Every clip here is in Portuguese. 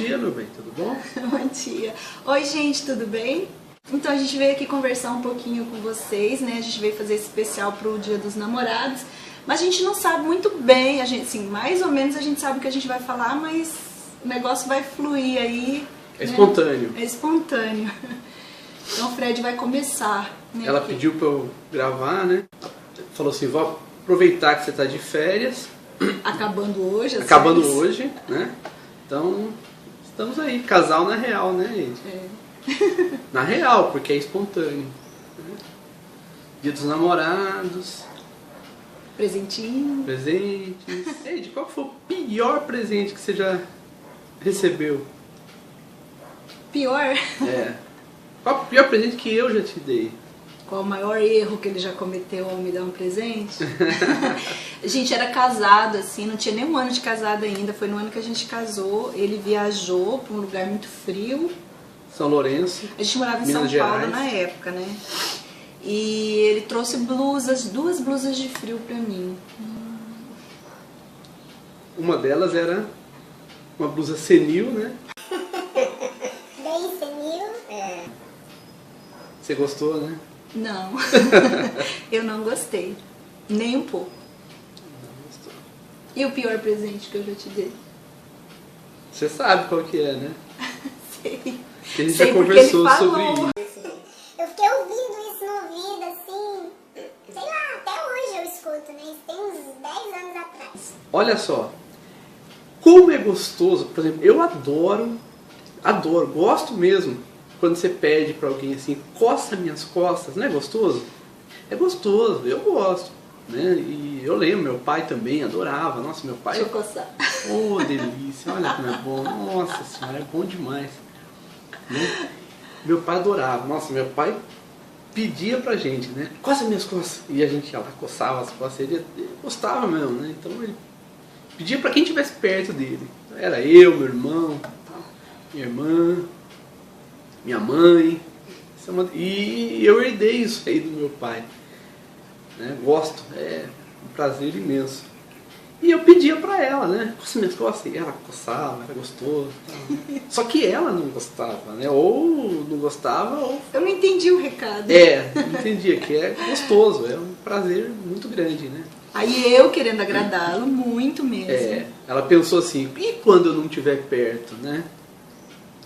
dia, meu bem, tudo bom? Bom dia. Oi, gente, tudo bem? Então a gente veio aqui conversar um pouquinho com vocês, né? A gente veio fazer esse especial pro Dia dos Namorados, mas a gente não sabe muito bem, a gente, assim, mais ou menos a gente sabe o que a gente vai falar, mas o negócio vai fluir aí. É espontâneo. Né? É espontâneo. Então o Fred vai começar. Né, Ela aqui. pediu pra eu gravar, né? Falou assim, vou aproveitar que você tá de férias. Acabando hoje. Acabando férias. hoje, né? Então, estamos aí, casal na real, né, gente? É. Na real, porque é espontâneo. Né? Dia dos Namorados. Presentinho. Presentes. Eide, qual foi o pior presente que você já recebeu? Pior? É. Qual o pior presente que eu já te dei? Qual o maior erro que ele já cometeu ao me dar um presente? A gente era casado, assim, não tinha nem um ano de casado ainda. Foi no ano que a gente casou. Ele viajou para um lugar muito frio. São Lourenço. A gente morava em Minas São Paulo Gerais. na época, né? E ele trouxe blusas, 2 blusas de frio pra mim. Uma delas era uma blusa senil, né? Bem senil. É. Você gostou, né? Não, eu não gostei, nem um pouco. Não gostou. E o pior presente que eu já te dei? Você sabe qual que é, né? Sei. Que a gente Sei já porque conversou ele sobre falou. isso. Eu fiquei ouvindo isso no ouvido, assim, sei lá, até hoje eu escuto, né? Isso tem uns 10 anos atrás. Olha só, como é gostoso, por exemplo, eu adoro, gosto mesmo, quando você pede pra alguém assim, coça minhas costas, não é gostoso? É gostoso, eu gosto, né? E eu lembro, meu pai também adorava, nossa, meu pai... Deixa eu coçar. Oh, delícia, olha como é bom, nossa senhora, é bom demais. Né? Meu pai adorava, nossa, meu pai pedia pra gente, né? Coça minhas costas. E a gente ia lá, coçava as costas, ele gostava mesmo, né? Então ele pedia pra quem estivesse perto dele. Era eu, meu irmão, minha irmã, minha mãe. E eu herdei isso aí do meu pai. Né? Gosto, é um prazer imenso. E eu pedia pra ela, né? Coça minhas costas. E ela coçava, era gostoso. Tal. Só que ela não gostava, né? Ou não gostava, ou... Eu não entendi o recado. não entendia, que é gostoso, é um prazer muito grande, né? Aí eu querendo agradá-lo muito mesmo. Ela pensou assim, e quando eu não estiver perto, né?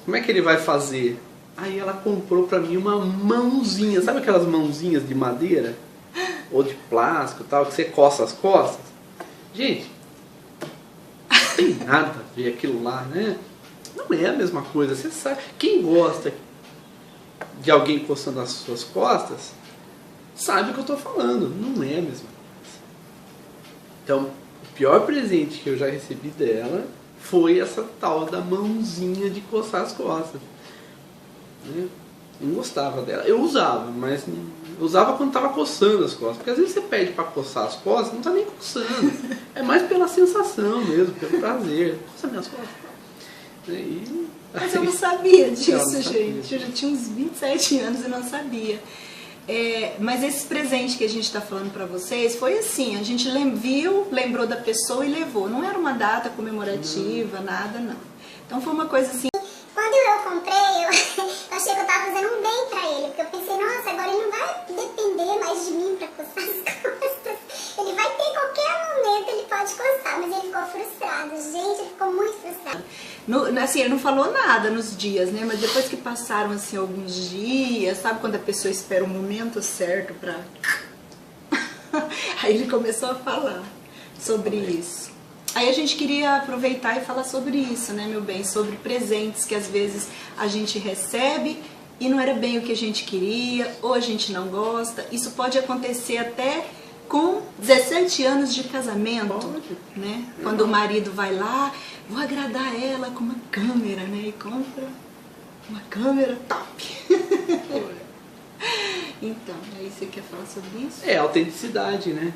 Como é que ele vai fazer? Aí ela comprou pra mim uma mãozinha, sabe aquelas mãozinhas de madeira? Ou de plástico tal, que você coça as costas? Gente, não tem nada a ver aquilo lá, né? Não é a mesma coisa, você sabe. Quem gosta de alguém coçando as suas costas, sabe o que eu estou falando, não é a mesma coisa. Então, o pior presente que eu já recebi dela foi essa tal da mãozinha de coçar as costas. Né? Não gostava dela. Eu usava, mas eu usava quando estava coçando as costas. Porque às vezes você pede para coçar as costas, não está nem coçando. É mais pela sensação mesmo, pelo prazer. Coça minhas costas. Mas eu não sabia disso, não sabia. gente. Eu já tinha uns 27 anos e não sabia. Mas esse presente que a gente está falando para vocês foi assim, a gente viu, lembrou da pessoa e levou. Não era uma data comemorativa, nada, não. Então foi uma coisa assim... Quando eu comprei, eu achei que eu tava fazendo um bem pra ele, porque eu pensei, nossa, agora ele não vai depender mais de mim pra coçar as costas. Ele vai ter qualquer momento, ele pode coçar, mas ele ficou frustrado. Gente, ele ficou muito frustrado. Assim, ele não falou nada nos dias, né? Mas depois que passaram, assim, alguns dias, sabe quando a pessoa espera o momento certo pra... Aí ele começou a falar sobre isso. Aí a gente queria aproveitar e falar sobre isso, né, meu bem? Sobre presentes que às vezes a gente recebe e não era bem o que a gente queria, ou a gente não gosta. Isso pode acontecer até com 17 anos de casamento, né? Quando o marido vai lá, vou agradar ela com uma câmera, né? E compra uma câmera top. Então, aí você quer falar sobre isso? É autenticidade, né?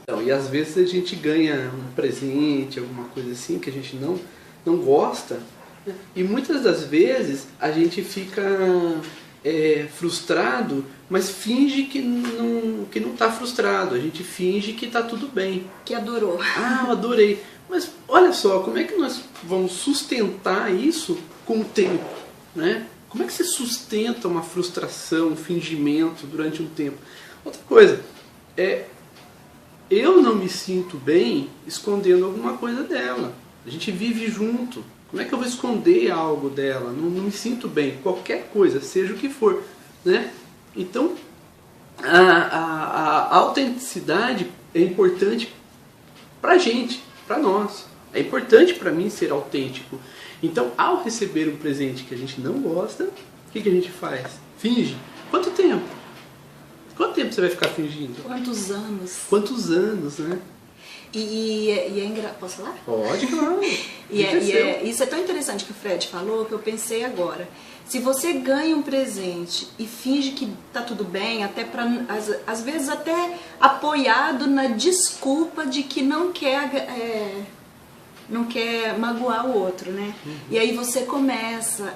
Então, e às vezes a gente ganha um presente, alguma coisa assim, que a gente não gosta. E muitas das vezes a gente fica frustrado, mas finge que não está frustrado. A gente finge que está tudo bem. Que adorou. Ah, eu adorei. Mas olha só, como é que nós vamos sustentar isso com o tempo, né? Como é que você sustenta uma frustração, um fingimento durante um tempo? Outra coisa, eu não me sinto bem escondendo alguma coisa dela. A gente vive junto. Como é que eu vou esconder algo dela? Não me sinto bem. Qualquer coisa, seja o que for, né? Então, a autenticidade é importante pra gente, pra nós. É importante pra mim ser autêntico. Então, ao receber um presente que a gente não gosta, o que a gente faz? Finge. Quanto tempo? Quanto tempo você vai ficar fingindo? Quantos anos? Quantos anos, né? E é engraçado. Posso falar? Pode, claro. Isso é tão interessante que o Fred falou que eu pensei agora. Se você ganha um presente e finge que tá tudo bem, até para às vezes até apoiado na desculpa de que não quer magoar o outro, né? E aí você começa,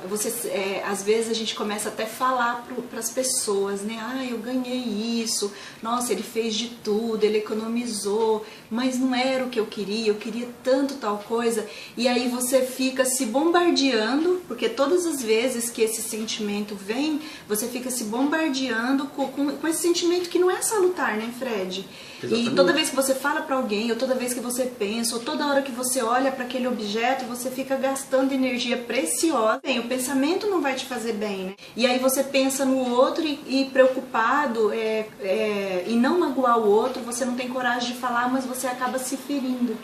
às vezes a gente começa até a falar para as pessoas, né? Ah, eu ganhei isso, nossa, ele fez de tudo, ele economizou, mas não era o que eu queria tanto tal coisa. E aí você fica se bombardeando, porque todas as vezes que esse sentimento vem, você fica se bombardeando com esse sentimento que não é salutar, né, Fred? Exatamente. E toda vez que você fala para alguém, ou toda vez que você pensa, ou toda hora que você olha para aquele objeto, você fica gastando energia preciosa. Bem, o pensamento não vai te fazer bem, né? E aí você pensa no outro e preocupado e não magoar o outro, você não tem coragem de falar, mas você acaba se ferindo,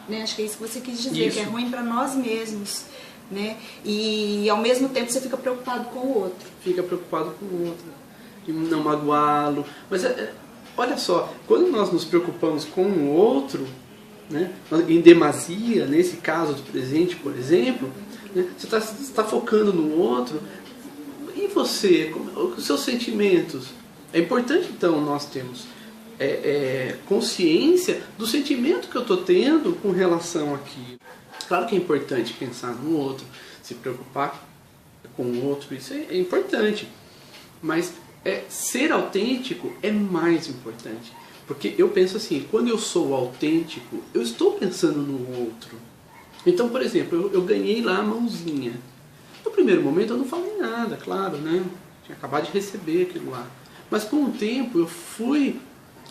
né? Acho que é isso que você quis dizer, isso. que é ruim para nós mesmos, né? E ao mesmo tempo você fica preocupado com o outro. Fica preocupado com o outro, de não magoá-lo. Mas olha só, quando nós nos preocupamos com o outro, né, em demasia, nesse caso do presente, por exemplo, né, você está focando no outro, e você, os seus sentimentos? É importante, então, nós termos consciência do sentimento que eu estou tendo com relação àquilo. Claro que é importante pensar no outro, se preocupar com o outro, isso é importante, mas ser autêntico é mais importante. Porque eu penso assim, quando eu sou autêntico, eu estou pensando no outro. Então, por exemplo, eu ganhei lá a mãozinha. No primeiro momento eu não falei nada, claro, né? Tinha acabado de receber aquilo lá. Mas com o tempo eu fui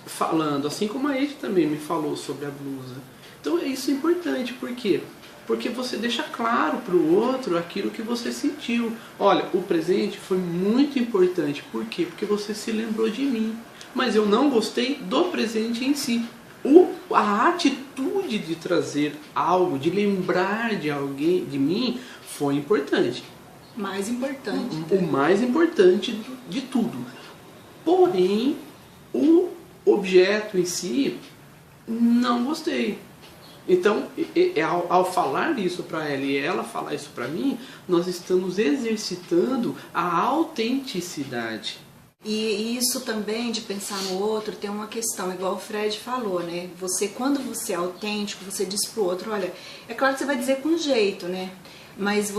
falando, assim como a Ed também me falou sobre a blusa. Então isso é importante, por quê? Porque você deixa claro para o outro aquilo que você sentiu. Olha, o presente foi muito importante. Por quê? Porque você se lembrou de mim. Mas eu não gostei do presente em si. A atitude de trazer algo, de lembrar de alguém, de mim, foi importante. Mais importante. O mais importante de tudo. Porém, o objeto em si, não gostei. Então, ao falar isso para ela e ela falar isso para mim, nós estamos exercitando a autenticidade. E isso também de pensar no outro tem uma questão, igual o Fred falou, né? Quando você é autêntico, você diz pro outro, olha, é claro que você vai dizer com jeito, né? Mas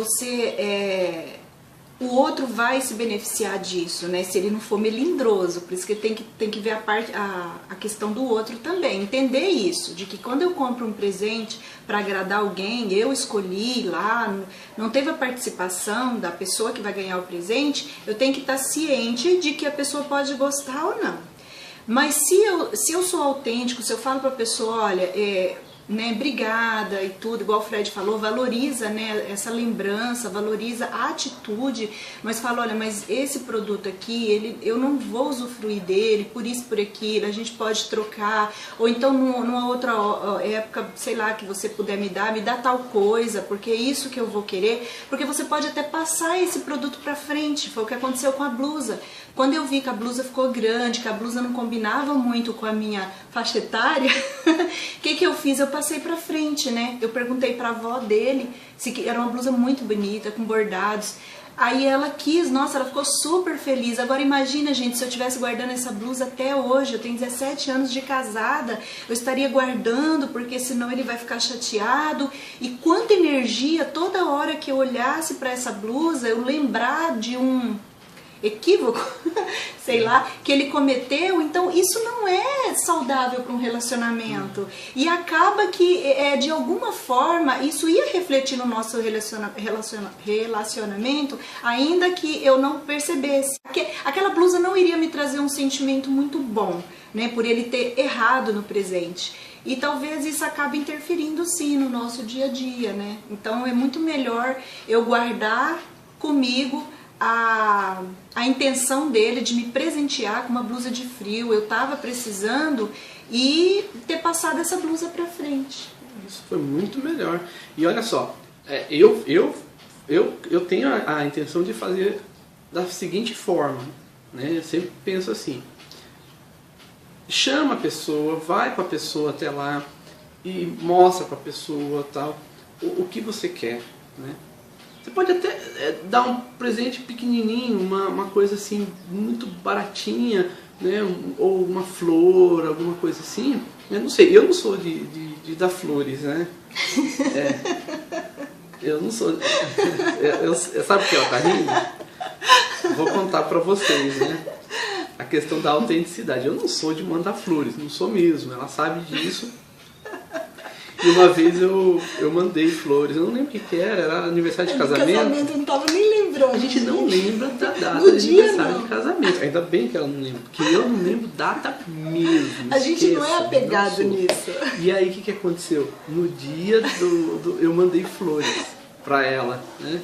o outro vai se beneficiar disso, né? Se ele não for melindroso. Por isso que tem que ver a questão do outro também. Entender isso, de que quando eu compro um presente para agradar alguém, eu escolhi lá, não teve a participação da pessoa que vai ganhar o presente, eu tenho que estar ciente de que a pessoa pode gostar ou não. Mas se eu sou autêntico, se eu falo para a pessoa, olha, né, obrigada e tudo, igual o Fred falou, valoriza, né, essa lembrança, valoriza a atitude, mas fala, olha, mas esse produto aqui, eu não vou usufruir dele, por isso, por aquilo, a gente pode trocar, ou então numa outra época, sei lá, que você puder me dá tal coisa, porque é isso que eu vou querer, porque você pode até passar esse produto pra frente. Foi o que aconteceu com a blusa. Quando eu vi que a blusa ficou grande, que a blusa não combinava muito com a minha faixa etária, o que eu fiz? Eu passei pra frente, né? Eu perguntei pra avó dele se era uma blusa muito bonita, com bordados. Aí ela quis, nossa, ela ficou super feliz. Agora imagina, gente, se eu estivesse guardando essa blusa até hoje, eu tenho 17 anos de casada, eu estaria guardando, porque senão ele vai ficar chateado. E quanta energia, toda hora que eu olhasse pra essa blusa, eu lembrar de equívoco, sei lá, que ele cometeu. Então isso não é saudável para um relacionamento. E acaba que, de alguma forma, isso ia refletir no nosso relacionamento, ainda que eu não percebesse. Aquela blusa não iria me trazer um sentimento muito bom, né, por ele ter errado no presente. E talvez isso acabe interferindo sim no nosso dia a dia, né? Então é muito melhor eu guardar comigo a intenção dele de me presentear com uma blusa de frio. Eu tava precisando e ter passado essa blusa pra frente. Isso foi muito melhor. E olha só, eu tenho a intenção de fazer da seguinte forma, né? Eu sempre penso assim: chama a pessoa, vai com a pessoa até lá e mostra para a pessoa tal o que você quer, né? Você pode até dar um presente pequenininho, uma coisa assim muito baratinha, né? Ou uma flor, alguma coisa assim. Eu não sei, eu não sou de dar flores, né? Eu não sou. Sabe o que ela tá rindo? Vou contar para vocês, né? A questão da autenticidade. Eu não sou de mandar flores, não sou mesmo, ela sabe disso. E uma vez eu mandei flores, eu não lembro o que era aniversário de casamento. Casamento, eu não tava nem lembrando. A gente não lembra da data de aniversário de casamento. Ainda bem que ela não lembra, porque eu não lembro data mesmo. A gente não é apegado nisso. E aí o que aconteceu? No dia eu mandei flores pra ela, né?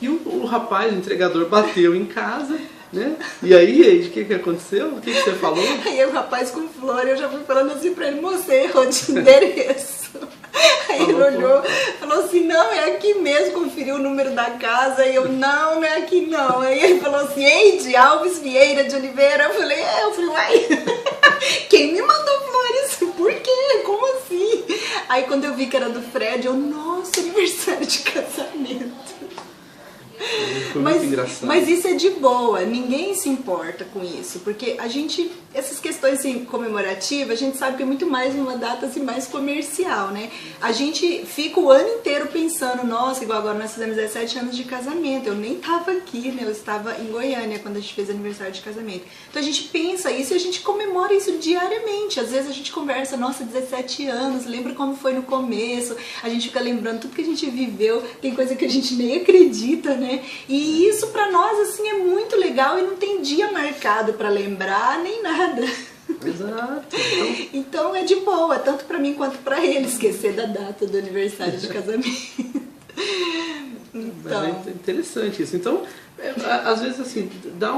E o rapaz, o entregador, bateu em casa, né? E aí, o que aconteceu? O que você falou? Aí o rapaz com flor, eu já fui falando assim pra ele: moço, errou de endereço. Aí ele olhou, falou assim: não, é aqui mesmo, conferiu o número da casa. E eu: não é aqui não. Aí ele falou assim: Eide Alves Vieira de Oliveira. Eu falei: uai, quem me mandou flores? Por quê? Como assim? Aí quando eu vi que era do Fred, eu: nossa, aniversário de casamento. Foi muito engraçado. Mas isso é de boa, ninguém se importa com isso, porque a gente, essas questões assim, comemorativas, a gente sabe que é muito mais uma data assim, mais comercial, né? A gente fica o ano inteiro pensando: nossa, igual agora nós fizemos 17 anos de casamento, eu nem tava aqui, né? Eu estava em Goiânia quando a gente fez aniversário de casamento. Então a gente pensa isso e a gente comemora isso diariamente. Às vezes a gente conversa: nossa, 17 anos, lembra como foi no começo? A gente fica lembrando tudo que a gente viveu, tem coisa que a gente nem acredita, né? E isso pra nós assim é muito legal e não tem dia marcado pra lembrar nem nada. Exato. Então é de boa, tanto pra mim quanto pra ele, esquecer da data do aniversário de casamento. Então. É interessante isso. Então, às vezes assim, dá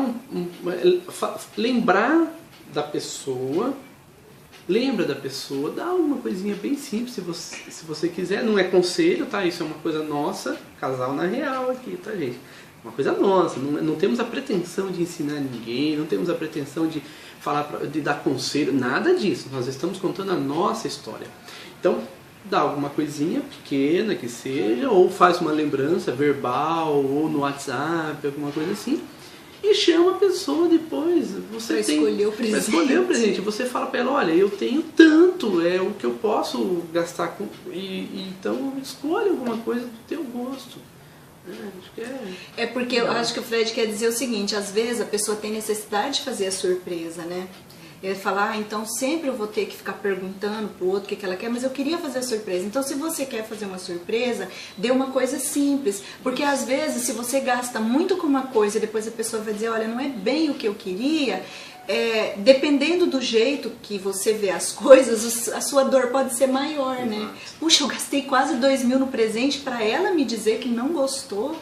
lembrar da pessoa. Lembra da pessoa, dá uma coisinha bem simples se você quiser. Não é conselho, tá? Isso é uma coisa nossa, casal na real aqui, tá, gente? Uma coisa nossa. Não temos a pretensão de ensinar ninguém, não temos a pretensão de de dar conselho, nada disso. Nós estamos contando a nossa história. Então, dá alguma coisinha pequena que seja, ou faz uma lembrança verbal, ou no WhatsApp, alguma coisa assim. E chama a pessoa depois. Você escolher o presente. Pra escolher o presente. Você fala pra ela: olha, eu tenho tanto, é o que eu posso gastar com. Então escolha alguma coisa do teu gosto. Acho que é porque eu acho que o Fred quer dizer o seguinte: às vezes a pessoa tem necessidade de fazer a surpresa, né? Ele fala: então sempre eu vou ter que ficar perguntando pro outro o que ela quer, mas eu queria fazer a surpresa. Então se você quer fazer uma surpresa, dê uma coisa simples. Porque às vezes se você gasta muito com uma coisa e depois a pessoa vai dizer: olha, não é bem o que eu queria, dependendo do jeito que você vê as coisas, a sua dor pode ser maior, né? Puxa, eu gastei quase 2.000 no presente para ela me dizer que não gostou.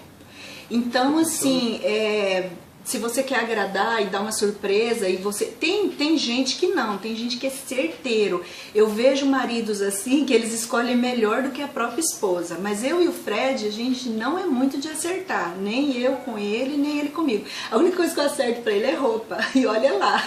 Então assim, se você quer agradar e dar uma surpresa, e você tem gente que não, tem gente que é certeiro. Eu vejo maridos assim que eles escolhem melhor do que a própria esposa, mas eu e o Fred, a gente não é muito de acertar, nem eu com ele, nem ele comigo. A única coisa que eu acerto pra ele é roupa, e olha lá,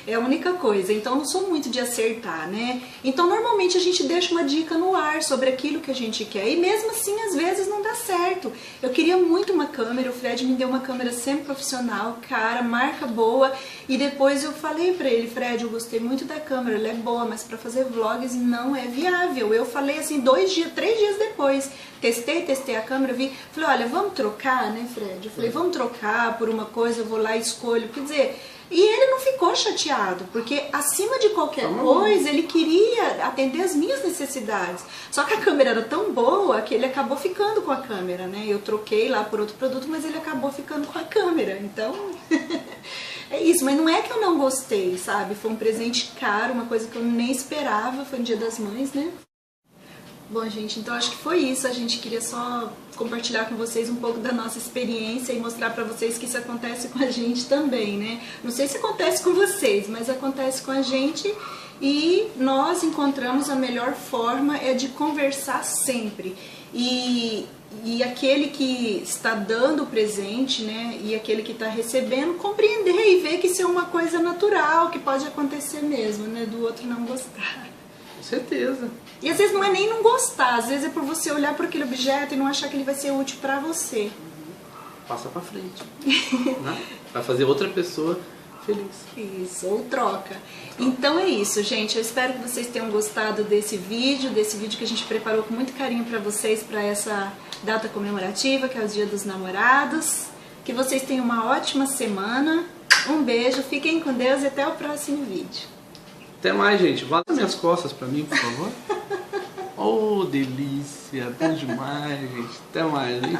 é a única coisa. Então eu não sou muito de acertar, né? Então normalmente a gente deixa uma dica no ar sobre aquilo que a gente quer, e mesmo assim às vezes não dá certo. Eu queria muito uma câmera, o Fred me deu uma câmera semi-profissional sensacional, cara, marca boa. E depois eu falei pra ele, Fred, eu gostei muito da câmera, ela é boa, mas pra fazer vlogs não é viável. Eu falei assim, 3 dias depois, testei a câmera, vi, falei, olha, vamos trocar, né, Fred? Eu falei, vamos trocar por uma coisa, eu vou lá e escolho. Quer dizer, e ele não ficou chateado, porque acima de qualquer coisa, ele queria atender as minhas necessidades. Só que a câmera era tão boa que ele acabou ficando com a câmera, né? Eu troquei lá por outro produto, mas ele acabou ficando com a câmera. Então, é isso. Mas não é que eu não gostei, sabe? Foi um presente caro, uma coisa que eu nem esperava. Foi no Dia das Mães, né? Bom, gente, então acho que foi isso. A gente queria só compartilhar com vocês um pouco da nossa experiência e mostrar pra vocês que isso acontece com a gente também, né? Não sei se acontece com vocês, mas acontece com a gente e nós encontramos a melhor forma é de conversar sempre. E aquele que está dando o presente, né, e aquele que está recebendo, compreender e ver que isso é uma coisa natural, que pode acontecer mesmo, né, do outro não gostar. Com certeza. E às vezes não é nem não gostar, às vezes é por você olhar para aquele objeto e não achar que ele vai ser útil para você. Passa pra frente. Né? Vai fazer outra pessoa feliz. Isso, ou troca. Então é isso, gente. Eu espero que vocês tenham gostado desse vídeo que a gente preparou com muito carinho para vocês, para essa data comemorativa, que é o Dia dos Namorados. Que vocês tenham uma ótima semana. Um beijo, fiquem com Deus e até o próximo vídeo. Até mais, gente. Bota minhas costas pra mim, por favor. Oh, delícia. Bom demais, gente. Até mais, hein?